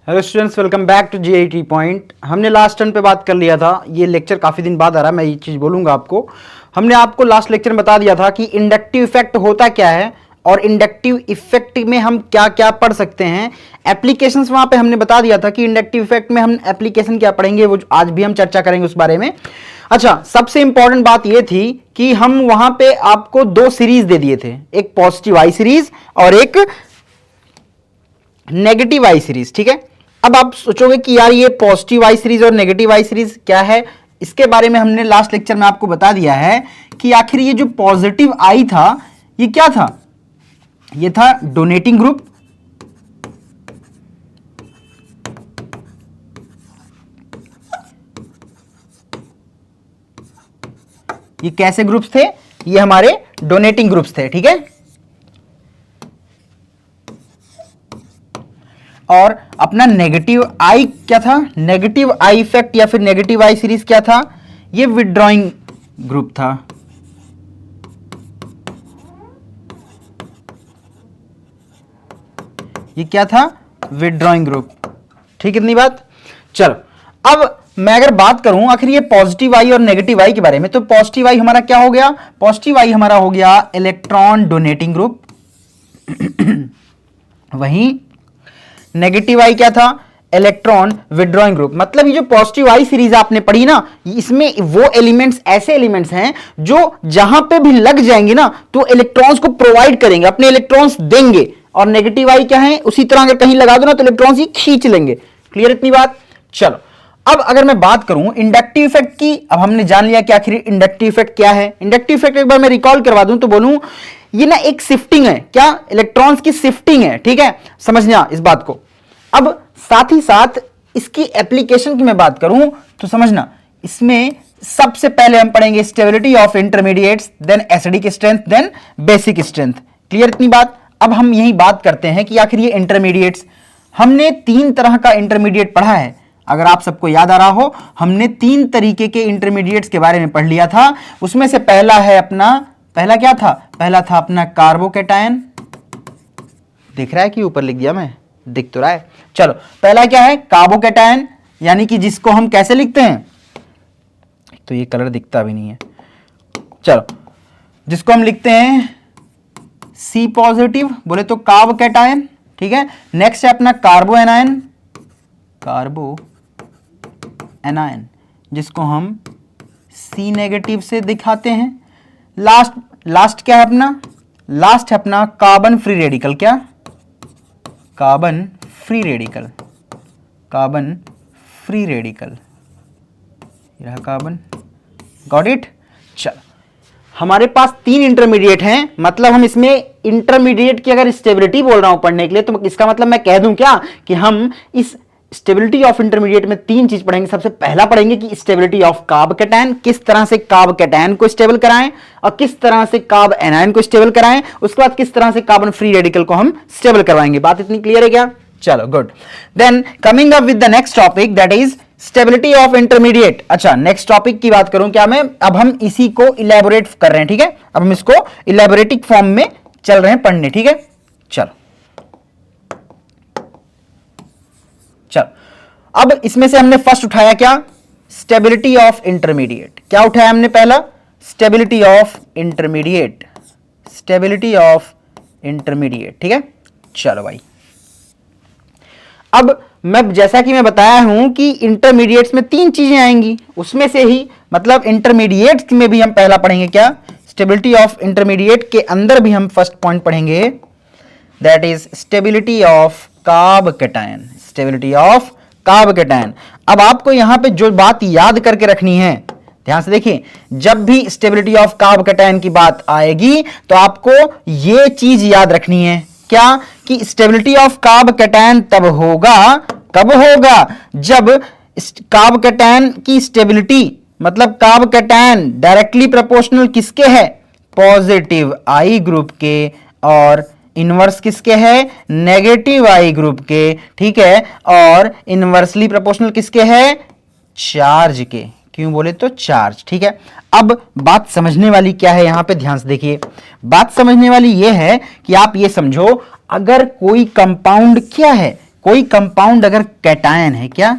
Hello students, welcome back to GIT point. हमने last turn पे बात कर लिया था। ये लेक्चर काफ़ी दिन बाद आ रहा है, मैं ये चीज़ बोलूँगा आपको। हमने आपको लास्ट लेक्चर में बता दिया था कि इंडक्टिव इफेक्ट होता क्या है और इंडक्टिव इफेक्ट में हम क्या क्या पढ़ सकते हैं। एप्लीकेशंस वहाँ पे हमने बता दिया था कि इंडक्टिव इफेक्ट में हम एप्लीकेशन क्या पढ़ेंगे, वो आज भी हम चर्चा करेंगे उस बारे में। अच्छा, सबसे इंपॉर्टेंट बात ये थी कि हम वहाँ पे आपको दो सीरीज दे दिए थे, एक पॉजिटिव आई सीरीज और एक नेगेटिव आई सीरीज। ठीक है, अब आप सोचोगे कि यार ये पॉजिटिव आई सीरीज और नेगेटिव आई सीरीज क्या है। इसके बारे में हमने लास्ट लेक्चर में आपको बता दिया है कि आखिर ये जो पॉजिटिव आई था ये क्या था। ये था डोनेटिंग ग्रुप, ये कैसे ग्रुप्स थे, ये हमारे डोनेटिंग ग्रुप्स थे। ठीक है, और अपना नेगेटिव आई क्या था, नेगेटिव आई इफेक्ट या फिर नेगेटिव आई सीरीज क्या था, ये विथड्रॉइंग ग्रुप था। ये क्या था, विथड्रॉइंग ग्रुप। ठीक है, इतनी बात। चलो, अब मैं अगर बात करूं आखिर ये पॉजिटिव आई और नेगेटिव आई के बारे में, तो पॉजिटिव आई हमारा क्या हो गया, पॉजिटिव आई हमारा हो गया इलेक्ट्रॉन डोनेटिंग ग्रुप। वहीं नेगेटिव आई क्या था, इलेक्ट्रॉन विथड्रॉइंग ग्रुप। मतलब ये जो पॉजिटिव आई सीरीज आपने पढ़ी ना, इसमें वो एलिमेंट्स ऐसे एलिमेंट्स हैं जो जहां पे भी लग जाएंगे ना तो इलेक्ट्रॉन्स को प्रोवाइड करेंगे, अपने इलेक्ट्रॉन्स देंगे। और नेगेटिव आई क्या है, उसी तरह अगर कहीं लगा दो ना तो इलेक्ट्रॉन्स ही खींच लेंगे। क्लियर इतनी बात। चलो, अब अगर मैं बात करूं इंडक्टिव इफेक्ट की, अब हमने जान लिया कि आखिर इंडक्टिव इफेक्ट क्या है। इंडक्टिव इफेक्ट एक बार मैं रिकॉल करवा दूं तो बोलूं ये ना एक शिफ्टिंग है, क्या, इलेक्ट्रॉन्स की शिफ्टिंग है। ठीक है, समझना इस बात को। अब साथ ही साथ इसकी एप्लीकेशन की मैं बात करूं तो समझना, इसमें सबसे पहले हम पढ़ेंगे stability of intermediates, then acidic strength, then basic strength. Clear इतनी बात। अब हम यही बात करते हैं कि आखिर ये इंटरमीडिएट्स, हमने तीन तरह का इंटरमीडिएट पढ़ा है। अगर आप सबको याद आ रहा हो, हमने तीन तरीके के इंटरमीडिएट्स के बारे में पढ़ लिया था। उसमें से पहला है अपना, पहला क्या था, पहला था अपना कार्बोकैटायन। दिख रहा है कि ऊपर लिख दिया मैं, दिख तो रहा है। चलो, पहला क्या है, कार्बोकैटायन, यानी कि जिसको हम कैसे लिखते हैं, तो ये कलर दिखता भी नहीं है। चलो, जिसको हम लिखते हैं सी पॉजिटिव, बोले तो कार्बोकैटायन। ठीक है, नेक्स्ट है अपना कार्बो एनायन, कार्बो एनायन, जिसको हम सी नेगेटिव से दिखाते हैं। लास्ट क्या है अपना, लास्ट है अपना कार्बन फ्री रेडिकल। क्या, carbon free radical, carbon free radical, यह कार्बन। Got it. चलो, हमारे पास तीन इंटरमीडिएट हैं, मतलब हम इसमें इंटरमीडिएट की अगर स्टेबिलिटी बोल रहा हूं पढ़ने के लिए तो इसका मतलब मैं कह दूं क्या कि हम इस स्टेबिलिटी ऑफ इंटरमीडिएट में तीन चीज पढ़ेंगे। सबसे पहला पढ़ेंगे कि स्टेबिलिटी ऑफ कार्बोकैटायन, किस तरह से कार्बोकैटायन को स्टेबल कराएं और किस तरह से कार्ब एनायन को स्टेबल कराएं। उसके बाद किस तरह से कार्बन फ्री रेडिकल को हम स्टेबल करवाएंगे। बात इतनी क्लियर है क्या। चलो, good. Then coming up with the next topic, that is stability of intermediate. अच्छा, नेक्स्ट टॉपिक की बात करूं क्या मैं, अब हम इसी को इलेबोरेट कर रहे हैं। ठीक है, अब हम इसको इलेबोरेटिक फॉर्म में चल रहे हैं पढ़ने। ठीक है, चलो, अब इसमें से हमने फर्स्ट उठाया क्या, स्टेबिलिटी ऑफ इंटरमीडिएट। क्या उठाया हमने पहला, stability of intermediate, stability of intermediate. ठीक है, चलो भाई, अब मैं जैसा कि मैं बताया हूं कि इंटरमीडिएट्स में तीन चीजें आएंगी, उसमें से ही मतलब इंटरमीडिएट्स में भी हम पहला पढ़ेंगे क्या, स्टेबिलिटी ऑफ इंटरमीडिएट के अंदर भी हम फर्स्ट पॉइंट पढ़ेंगे, that is stability of carbocation, stability of carbocation. अब आपको यहां पे जो बात याद करके रखनी है, ध्यान से देखिए, जब भी स्टेबिलिटी ऑफ कार्बोकैटायन की बात आएगी तो आपको यह चीज याद रखनी है, क्या, कि स्टेबिलिटी ऑफ कार्बोकैटायन तब होगा, कब होगा, जब कार्बोकैटायन की स्टेबिलिटी, मतलब कार्बोकैटायन डायरेक्टली प्रोपोर्शनल किसके है, पॉजिटिव आई ग्रुप के, और इनवर्स किसके है, नेगेटिव आई ग्रुप के। ठीक है, और इनवर्सली प्रोपोर्शनल किसके है, चार्ज के। क्यों बोले तो चार्ज। ठीक है, अब बात समझने वाली क्या है यहां पे, ध्यान से देखिए। बात समझने वाली यह है कि आप ये समझो, अगर कोई कंपाउंड क्या है, कोई कंपाउंड अगर कैटायन है, क्या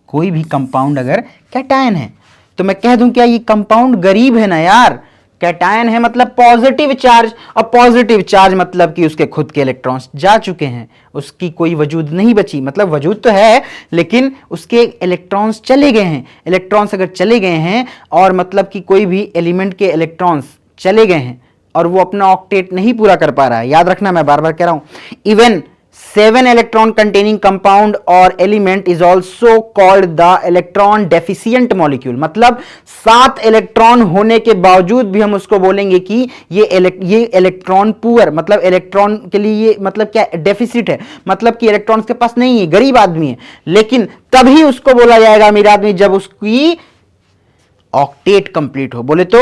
कोई भी कंपाउंड अगर कैटायन है तो मैं कह दूं क्या ये कंपाउंड गरीब है ना यार। कैटायन है मतलब पॉजिटिव चार्ज, और पॉजिटिव चार्ज मतलब कि उसके खुद के इलेक्ट्रॉन्स जा चुके हैं, उसकी कोई वजूद नहीं बची, मतलब वजूद तो है लेकिन उसके इलेक्ट्रॉन्स चले गए हैं। इलेक्ट्रॉन्स अगर चले गए हैं और मतलब कि कोई भी एलिमेंट के इलेक्ट्रॉन्स चले गए हैं और वो अपना ऑक्टेट नहीं पूरा कर पा रहा है, याद रखना मैं बार बार कह रहा हूं, इवन 7 इलेक्ट्रॉन कंटेनिंग कंपाउंड और element is also called the electron deficient molecule. मतलब 7 इलेक्ट्रॉन होने के बावजूद भी हम उसको बोलेंगे कि ये इलेक्ट्रॉन पुअर, मतलब इलेक्ट्रॉन के लिए ये मतलब क्या डेफिसिट है, मतलब कि इलेक्ट्रॉन के पास नहीं है, गरीब आदमी है, लेकिन तभी उसको बोला जाएगा अमीर आदमी जब उसकी ऑक्टेट कंप्लीट हो। बोले तो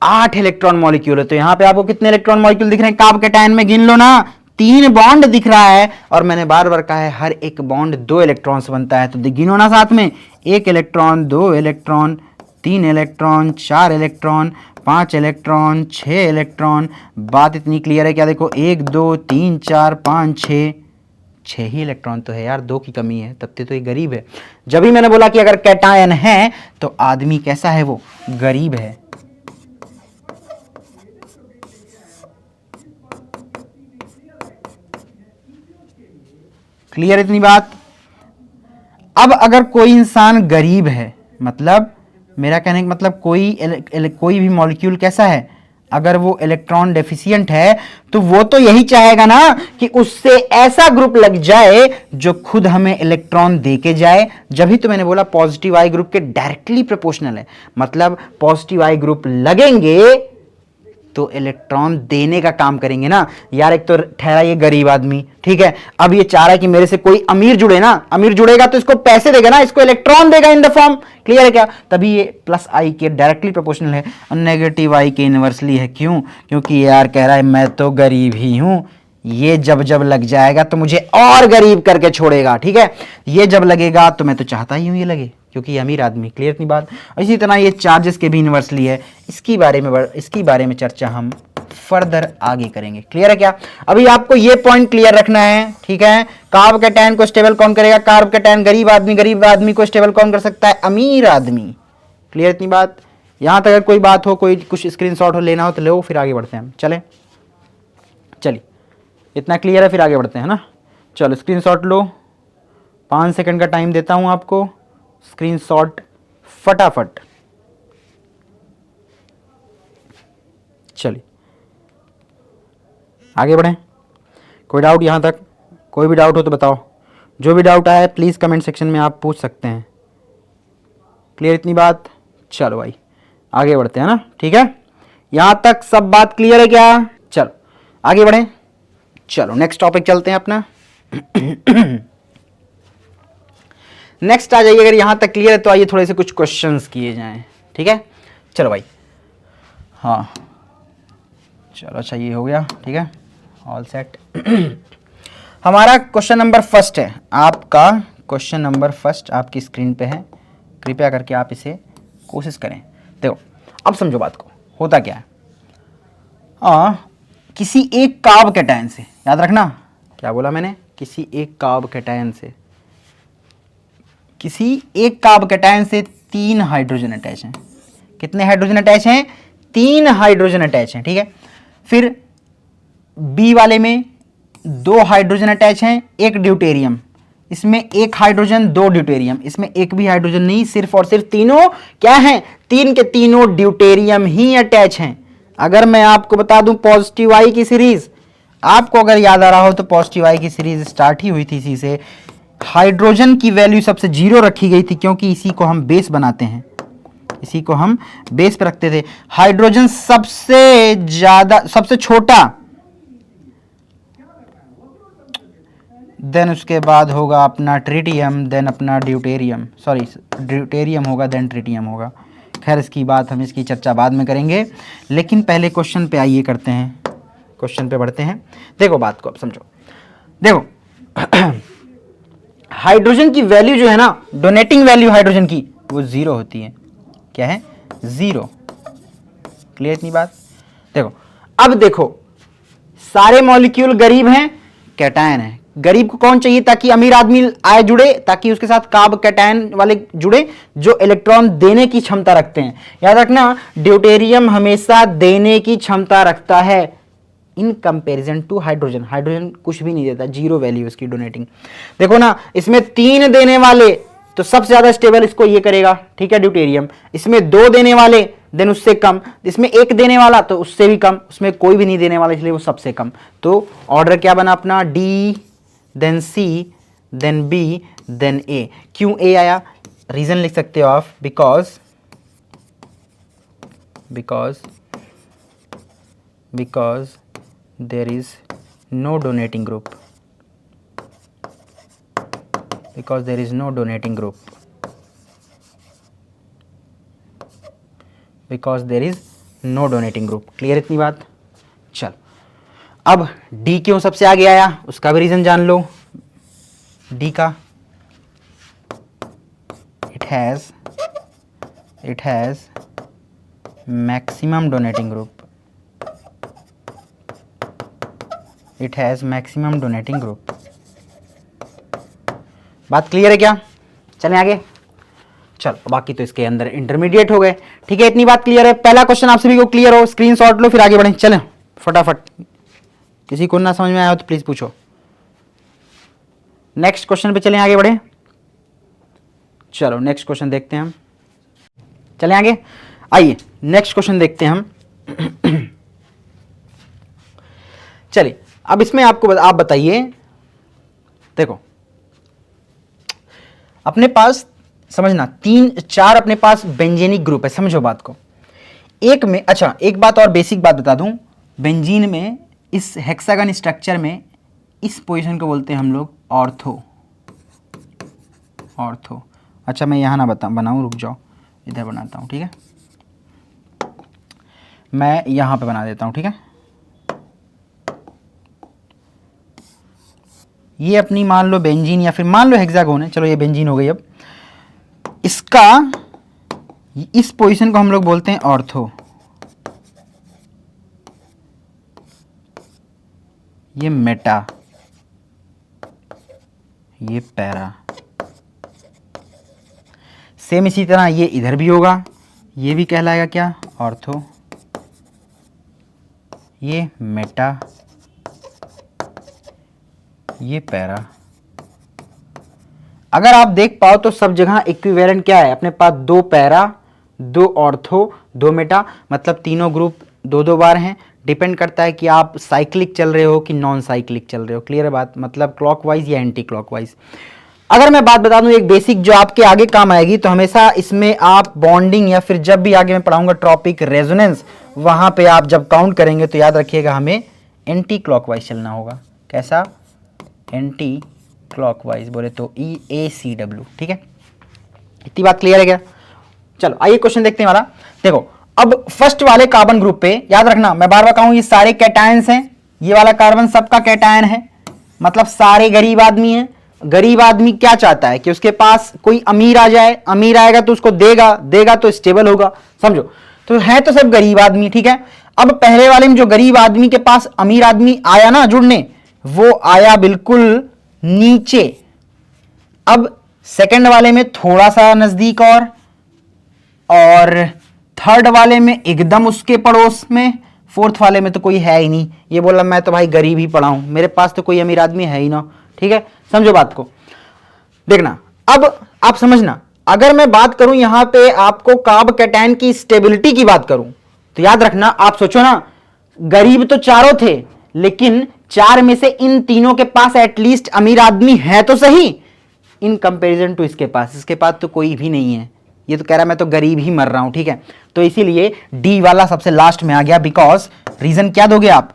8 इलेक्ट्रॉन मॉलिक्यूल है। तो यहां पे आपको कितने इलेक्ट्रॉन मॉलिक्यूल दिख रहे हैं कार्ब कैटायन में, गिन लो ना, 3 बॉन्ड दिख रहा है, और मैंने बार बार कहा है हर एक बॉन्ड 2 इलेक्ट्रॉन्स बनता है, तो गिनो ना साथ में, 1 electron, 2 electron, 3 electron, 4 electron, 5 electron, 6 electron. बात इतनी क्लियर है क्या? देखो 1 2 3 4 5 6 ही इलेक्ट्रॉन तो है यार, 2 की कमी है, तब तो ये गरीब है। जब भी मैंने बोला कि अगर कैटायन है तो आदमी कैसा है, वो गरीब है। क्लियर इतनी बात? अब अगर कोई इंसान गरीब है, मतलब मेरा कहने का मतलब कोई भी मॉलिक्यूल कैसा है, अगर वो इलेक्ट्रॉन डेफिशिएंट है तो वो तो यही चाहेगा ना कि उससे ऐसा ग्रुप लग जाए जो खुद हमें इलेक्ट्रॉन देके जाए। जब ही तो मैंने बोला पॉजिटिव आई ग्रुप के डायरेक्टली प्रोपोर्शनल है, मतलब पॉजिटिव आई ग्रुप लगेंगे तो इलेक्ट्रॉन देने का काम करेंगे ना यार। एक तो ठहरा ये गरीब आदमी, ठीक है, अब ये चाह रहा है कि मेरे से कोई अमीर जुड़े ना, अमीर जुड़ेगा तो इसको पैसे देगा ना, इसको इलेक्ट्रॉन देगा इन द फॉर्म, क्लियर है क्या? तभी ये प्लस आई के डायरेक्टली प्रोपोर्शनल है और नेगेटिव आई के इनवर्सली है। क्यों? क्योंकि ये यार कह रहा है मैं तो गरीब ही हूं, ये जब जब लग जाएगा तो मुझे और गरीब करके छोड़ेगा, ठीक है, ये जब लगेगा तो मैं तो चाहता ही हूं ये लगे क्योंकि ये अमीर आदमी, क्लियर इतनी बात? इसी तरह ये चार्जेस के भी इनवर्सली है, इसकी बारे में चर्चा हम फर्दर आगे करेंगे, क्लियर है क्या? अभी आपको ये पॉइंट क्लियर रखना है, ठीक है। कार्ब कैटायन को स्टेबल कौन करेगा? कार्ब कैटायन गरीब आदमी को स्टेबल कौन कर सकता है? अमीर आदमी, क्लियर इतनी बात? यहां तक अगर कोई बात हो, कोई कुछ स्क्रीनशॉट हो लेना हो तो लो, फिर आगे बढ़ते हैं हम। चलिए इतना क्लियर है, फिर आगे बढ़ते हैं ना। चलो स्क्रीनशॉट लो, 5 सेकंड का टाइम देता हूं आपको, स्क्रीनशॉट फटाफट। चलिए आगे बढ़ें। कोई डाउट यहां तक? कोई भी डाउट हो तो बताओ, जो भी डाउट आए प्लीज़ कमेंट सेक्शन में आप पूछ सकते हैं। क्लियर इतनी बात? चलो भाई आगे बढ़ते हैं ना, ठीक है। यहां तक सब बात क्लियर है क्या? चलो आगे बढ़ें। चलो नेक्स्ट टॉपिक चलते हैं अपना। नेक्स्ट आ जाइए, अगर यहां तक क्लियर है तो आइए थोड़े से कुछ क्वेश्चंस किए जाएं, ठीक है। चलो भाई, हाँ चलो अच्छा ये हो गया, ठीक है, ऑल सेट। हमारा क्वेश्चन नंबर फर्स्ट है, आपका क्वेश्चन नंबर फर्स्ट आपकी स्क्रीन पे है, कृपया करके आप इसे कोशिश करें। देखो अब समझो बात को, होता क्या है, किसी एक कार्ब कैटायन से, याद रखना क्या बोला मैंने, किसी एक कार्ब कैटायन से, किसी एक कार्ब कैटायन से 3 हाइड्रोजन अटैच हैं। कितने हाइड्रोजन अटैच हैं? 3 हाइड्रोजन अटैच हैं, ठीक है। फिर बी वाले में 2 हाइड्रोजन अटैच हैं, 1 ड्यूटेरियम, इसमें 1 हाइड्रोजन 2 ड्यूटेरियम, इसमें एक भी हाइड्रोजन नहीं, सिर्फ और सिर्फ तीनों क्या हैं? 3 के तीनों ड्यूटेरियम ही अटैच हैं। अगर मैं आपको बता दूं पॉजिटिव आई की सीरीज, आपको अगर याद आ रहा हो तो पॉजिटिव आई की सीरीज स्टार्ट ही हुई थी इसी से। हाइड्रोजन की वैल्यू सबसे 0 रखी गई थी क्योंकि इसी को हम बेस बनाते हैं, इसी को हम बेस पे रखते थे। हाइड्रोजन सबसे ज्यादा, सबसे छोटा, देन उसके बाद होगा अपना ट्रिटियम, देन अपना ड्यूटेरियम, सॉरी ड्यूटेरियम होगा देन ट्रिटियम होगा। खैर इसकी बात हम इसकी चर्चा बाद में करेंगे, लेकिन पहले क्वेश्चन पे आइए करते हैं, क्वेश्चन पे बढ़ते हैं। देखो बात को अब समझो, देखो हाइड्रोजन की वैल्यू जो है ना, डोनेटिंग वैल्यू हाइड्रोजन की वो 0 होती है। क्या है? 0। क्लियर इतनी बात? देखो अब देखो, सारे मॉलिक्यूल गरीब हैं, कैटायन है, गरीब को कौन चाहिए ताकि अमीर आदमी आए जुड़े, ताकि उसके साथ कार्ब कैटायन वाले जुड़े जो इलेक्ट्रॉन देने की क्षमता रखते हैं। याद रखना ड्यूटेरियम हमेशा देने की क्षमता रखता है in comparison to hydrogen. Hydrogen कुछ भी नहीं देता, जीरो वैल्यू इसकी डोनेटिंग। देखो ना इसमें 3 देने वाले तो सबसे ज्यादा स्टेबल इसको ये करेगा, ठीक है, ड्यूटेरियम। इसमें 2 देने वाले देन उससे कम, इसमें 1 देने वाला तो उससे भी कम, उसमें कोई भी नहीं देने वाला इसलिए वो सबसे कम। तो ऑर्डर क्या बना अपना, डी देन सी देन बी देन ए। क्यों ए आया, रीजन लिख सकते हो आप, because there is no donating group, because there is no donating group, because there is no donating group। Clear इतनी बात। चल अब डी क्यों सबसे आगे आया उसका भी रीजन जान लो। डी का it has maximum donating group, it has maximum donating group। बात क्लियर है क्या, चलें आगे। चल बाकी तो इसके अंदर इंटरमीडिएट हो गए, ठीक है, इतनी बात क्लियर है। पहला क्वेश्चन आप सभी को क्लियर हो, स्क्रीनशॉट लो फिर आगे बढ़ें। चलें फटाफट, किसी को ना समझ में आया हो तो प्लीज पूछो। नेक्स्ट क्वेश्चन पे चलें, आगे बढ़ें। चलो नेक्स्ट क्वेश्चन देखते हैं हम, चलें आगे। आइए नेक्स्ट क्वेश्चन देखते हैं हम। चलिए अब इसमें आपको आप बताइए, देखो अपने पास समझना 3-4 अपने पास बेंजीनिक ग्रुप है, समझो बात को। एक में, अच्छा एक बात और बेसिक बात बता दूं, बेंजीन में इस हेक्सागन स्ट्रक्चर में इस पोजीशन को बोलते हैं हम लोग ऑर्थो। अच्छा मैं यहां ना बनाऊं, रुक जाओ इधर बनाता हूं, ठीक है, मैं यहां पे बना देता हूं, ठीक है। ये अपनी मान लो बेंजीन या फिर मान लो हेक्सागोन है, चलो ये बेंजीन हो गई। अब इसका इस पोजीशन को हम लोग बोलते हैं ऑर्थो, ये मेटा, ये पैरा। सेम इसी तरह ये इधर भी होगा, ये भी कहलाएगा क्या, ऑर्थो, ये मेटा, ये पैरा। अगर आप देख पाओ तो सब जगह इक्विवेलेंट क्या है, अपने पास 2 पैरा, 2 ऑर्थो, 2 मेटा, मतलब तीनों ग्रुप 2-2 बार हैं। डिपेंड करता है कि आप साइक्लिक चल रहे हो कि नॉन साइक्लिक चल रहे हो। क्लियर है बात, मतलब क्लॉकवाइज या एंटी क्लॉकवाइज। अगर मैं बात बता दूं एक बेसिक जो आपके आगे काम आएगी, तो हमेशा इसमें आप बॉन्डिंग या फिर जब भी आगे मैं पढ़ाऊंगा टॉपिक रेजोनेंस, वहां पे आप जब काउंट करेंगे तो याद रखिएगा हमें एंटी क्लॉकवाइज चलना होगा। कैसा, एंटी क्लॉकवाइज बोले तो EACW, ठीक है, इतनी बात क्लियर है क्या। चलो आइए क्वेश्चन देखते हैं हमारा। देखो अब फर्स्ट वाले कार्बन ग्रुप पे याद रखना, मैं बार बार कहूं ये सारे कैटायंस हैं, ये वाला कार्बन सबका कैटायन है, मतलब सारे गरीब आदमी हैं। गरीब आदमी क्या चाहता है कि उसके पास कोई अमीर आ जाए, अमीर आएगा तो उसको देगा तो स्टेबल होगा, समझो। तो है तो सब गरीब आदमी, ठीक है। अब पहले वाले में जो गरीब आदमी के पास अमीर आदमी आया ना जुड़ने, वो आया बिल्कुल नीचे। अब सेकंड वाले में थोड़ा सा नजदीक और थर्ड वाले में एकदम उसके पड़ोस में, फोर्थ वाले में तो कोई है ही नहीं। ये बोला मैं तो भाई गरीब ही पड़ा हूं, मेरे पास तो कोई अमीर आदमी है ही ना, ठीक है, समझो बात को। देखना अब आप समझना, अगर मैं बात करूं यहां पे आपको कार्ब कैटायन की स्टेबिलिटी की बात करूं, तो याद रखना, आप सोचो ना गरीब तो चारों थे, लेकिन 4 में से इन तीनों के पास एटलीस्ट अमीर आदमी है तो सही, इन कंपैरिजन टू इसके पास तो कोई भी नहीं है। ये तो कह रहा मैं तो गरीब ही मर रहा हूं, ठीक है। तो इसीलिए डी वाला सबसे लास्ट में आ गया, बिकॉज रीजन क्या दोगे आप,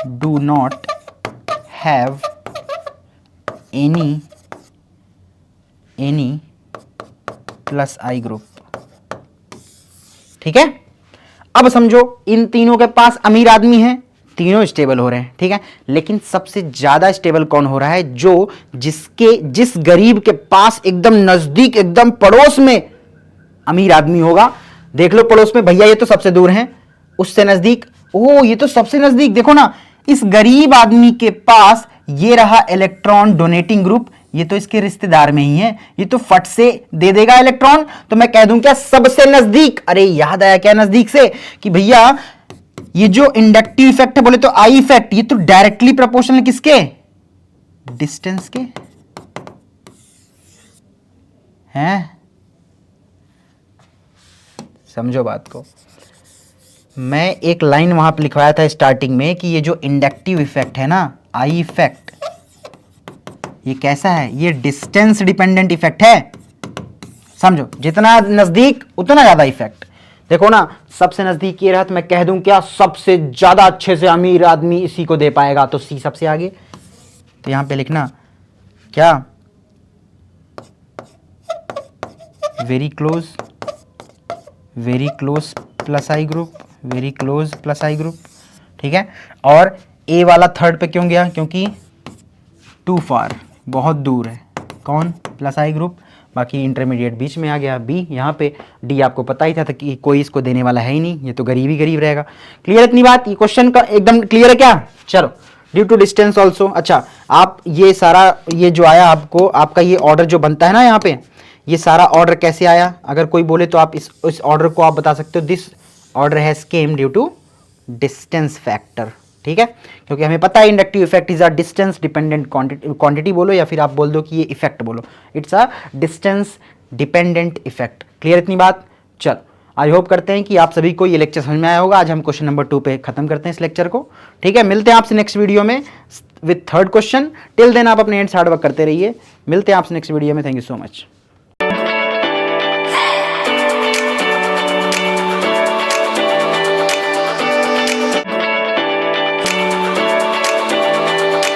do not have any plus I group, ठीक है। अब समझो इन तीनों के पास अमीर आदमी है, तीनों स्टेबल हो रहे हैं, ठीक है, लेकिन सबसे ज्यादा स्टेबल कौन हो रहा है, जो जिस गरीब के पास एकदम नजदीक, एकदम पड़ोस में अमीर आदमी होगा। देख लो पड़ोस में, भैया ये तो सबसे दूर हैं, उससे नजदीक, ओ ये तो सबसे नजदीक, देखो ना इस गरीब आदमी के पास ये रहा इलेक्ट्रॉन डोनेटिंग ग्रुप, ये तो इसके रिश्तेदार में ही है, ये तो फट से दे देगा इलेक्ट्रॉन, तो मैं कह दूं क्या सबसे नजदीक। अरे याद आया क्या नजदीक से कि भैया ये जो इंडक्टिव इफेक्ट है बोले तो आई इफेक्ट, ये तो डायरेक्टली प्रोपोर्शनल किसके, डिस्टेंस के हैं। समझो बात को, मैं एक लाइन वहां पे लिखवाया था स्टार्टिंग में कि ये जो इंडक्टिव इफेक्ट है ना, आई इफेक्ट, ये कैसा है, ये डिस्टेंस डिपेंडेंट इफेक्ट है। समझो जितना नजदीक उतना ज्यादा इफेक्ट। देखो ना सबसे नजदीक ये रहा तो मैं कह दूं क्या सबसे ज्यादा अच्छे से अमीर आदमी इसी को दे पाएगा, तो सी सबसे आगे। तो यहां पे लिखना क्या, वेरी क्लोज प्लस आई ग्रुप, वेरी क्लोज प्लस आई ग्रुप, ठीक है। और ए वाला थर्ड पे क्यों गया, क्योंकि टू फार, बहुत दूर है, कौन, प्लस आई ग्रुप। बाकी इंटरमीडिएट बीच में आ गया, बी यहाँ पे, डी आपको पता ही था कि कोई इसको देने वाला है ही नहीं, ये तो गरीब ही गरीब रहेगा। क्लियर इतनी बात, ये क्वेश्चन का एकदम क्लियर है क्या। चलो ड्यू टू डिस्टेंस ऑल्सो, अच्छा आप ये सारा ये जो आया आपको, आपका ये ऑर्डर जो बनता है ना यहाँ पे, ये सारा ऑर्डर कैसे आया, अगर कोई बोले तो आप इस ऑर्डर को आप बता सकते हो, this order has came due to distance factor, ठीक है। क्योंकि हमें पता है inductive effect is a distance dependent quantity बोलो या फिर आप बोल दो कि ये इफेक्ट बोलो, it's a distance dependent effect. Clear इतनी बात। चलो आई होप करते हैं कि आप सभी को ये लेक्चर समझ में आया होगा। आज हम क्वेश्चन नंबर 2 पे खत्म करते हैं इस लेक्चर को, ठीक है। मिलते हैं आपसे नेक्स्ट वीडियो में with third question. Till then आप अपने एंड हार्ड वर्क करते रहिए। मिलते हैं आपसे नेक्स्ट वीडियो में। Thank you so much.